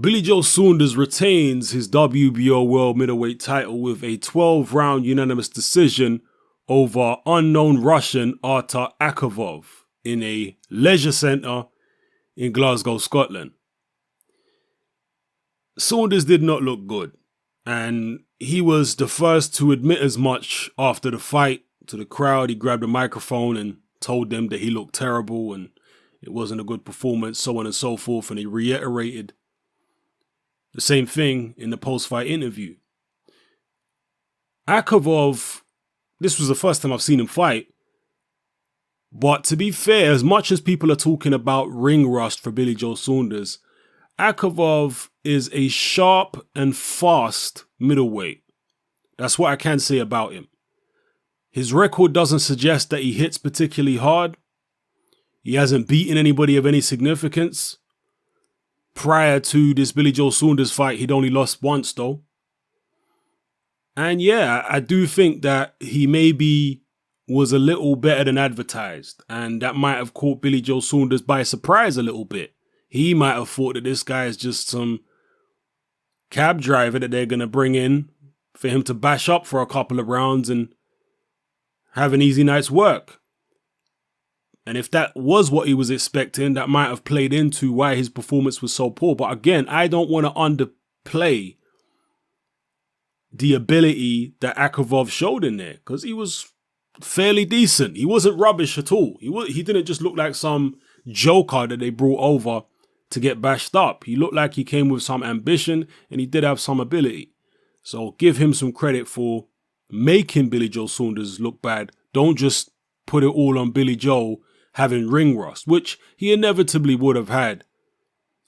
Billy Joe Saunders retains his WBO World Middleweight title with a 12-round unanimous decision over unknown Russian Artur Akavov in a leisure centre in Glasgow, Scotland. Saunders did not look good, and he was the first to admit as much after the fight to the crowd. He grabbed a microphone and told them that he looked terrible and it wasn't a good performance, so on and so forth, and he reiterated the same thing in the post-fight interview. Akavov, this was the first time I've seen him fight, but to be fair, as much as people are talking about ring rust for Billy Joe Saunders, Akavov is a sharp and fast middleweight. That's what I can say about him. His record doesn't suggest that he hits particularly hard. He hasn't beaten anybody of any significance. Prior to this Billy Joe Saunders fight, he'd only lost once though. And yeah, I do think that he maybe was a little better than advertised. And that might have caught Billy Joe Saunders by surprise a little bit. He might have thought that this guy is just some cab driver that they're going to bring in for him to bash up for a couple of rounds and have an easy night's work. And if that was what he was expecting, that might have played into why his performance was so poor. But again, I don't want to underplay the ability that Akavov showed in there, because he was fairly decent. He wasn't rubbish at all. He didn't just look like some joker that they brought over to get bashed up. He looked like he came with some ambition and he did have some ability. So give him some credit for making Billy Joe Saunders look bad. Don't just put it all on Billy Joe having ring rust, which he inevitably would have had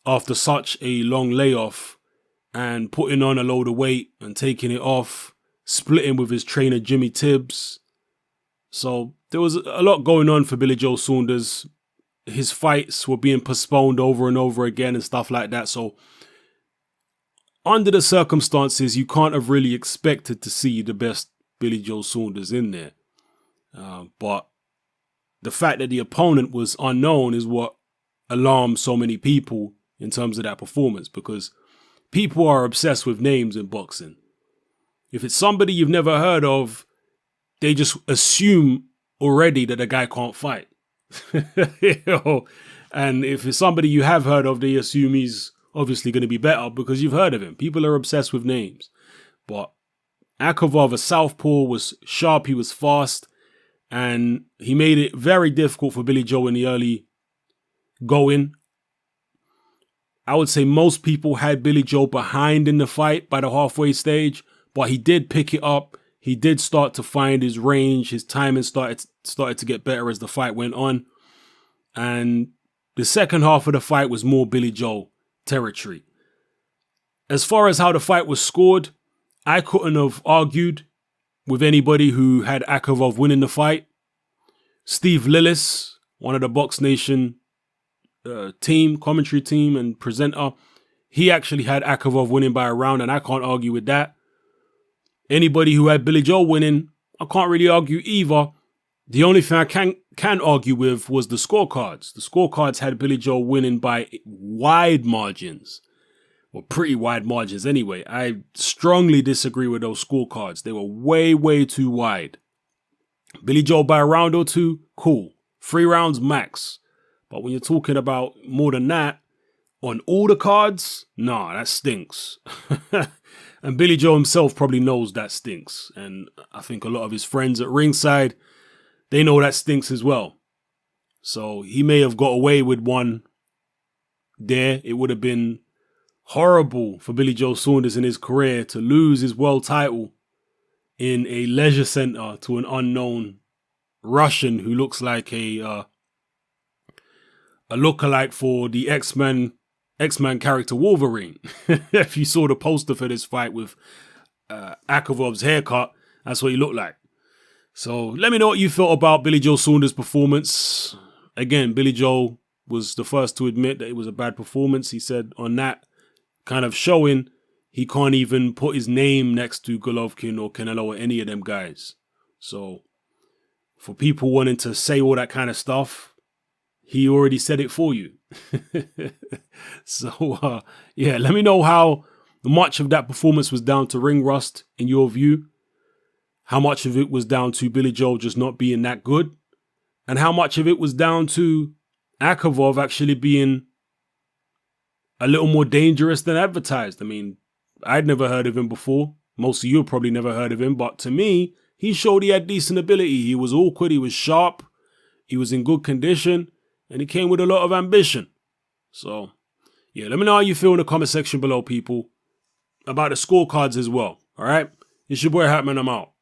after such a long layoff and putting on a load of weight and taking it off, splitting with his trainer Jimmy Tibbs. So there was a lot going on for Billy Joe Saunders. His fights were being postponed over and over again and stuff like that. So under the circumstances, you can't have really expected to see the best Billy Joe Saunders in there. But the fact that the opponent was unknown is what alarmed so many people in terms of that performance, because people are obsessed with names in boxing. If it's somebody you've never heard of, they just assume already that the guy can't fight. And if it's somebody you have heard of, they assume he's obviously going to be better because you've heard of him. People are obsessed with names. But Akavov, a southpaw, was sharp, he was fast, and he made it very difficult for Billy Joe in the early going. I would say most people had Billy Joe behind in the fight by the halfway stage, but he did pick it up. He did start to find his range. His timing started to get better as the fight went on. And the second half of the fight was more Billy Joe territory. As far as how the fight was scored, I couldn't have argued with anybody who had Akavov winning the fight. Steve Lillis, one of the Box Nation commentary team and presenter, he actually had Akavov winning by a round, and I can't argue with that. Anybody who had Billy Joe winning, I can't really argue either. The only thing I can argue with was the scorecards. The scorecards had Billy Joe winning by wide margins. Well, pretty wide margins anyway. I strongly disagree with those scorecards. They were way, way too wide. Billy Joe by a round or two, cool. 3 rounds max. But when you're talking about more than that, on all the cards, nah, that stinks. And Billy Joe himself probably knows that stinks. And I think a lot of his friends at ringside, they know that stinks as well. So he may have got away with one there. It would have been horrible for Billy Joe Saunders in his career to lose his world title in a leisure center to an unknown Russian who looks like a lookalike for the X-Men character Wolverine. If you saw the poster for this fight with Akavov's haircut, that's what he looked like. So let me know what you thought about Billy Joe Saunders' performance. Again, Billy Joe was the first to admit that it was a bad performance. He said on that kind of showing, he can't even put his name next to Golovkin or Canelo or any of them guys. So for people wanting to say all that kind of stuff, he already said it for you. So, yeah, let me know how much of that performance was down to ring rust in your view, how much of it was down to Billy Joe just not being that good, and how much of it was down to Akavov actually being a little more dangerous than advertised. I mean, I'd never heard of him before. Most of you have probably never heard of him, but to me, he showed he had decent ability. He was awkward, he was sharp, he was in good condition, and he came with a lot of ambition. So, yeah, let me know how you feel in the comment section below, people, about the scorecards as well. All right? It's your boy Hatman, I'm out.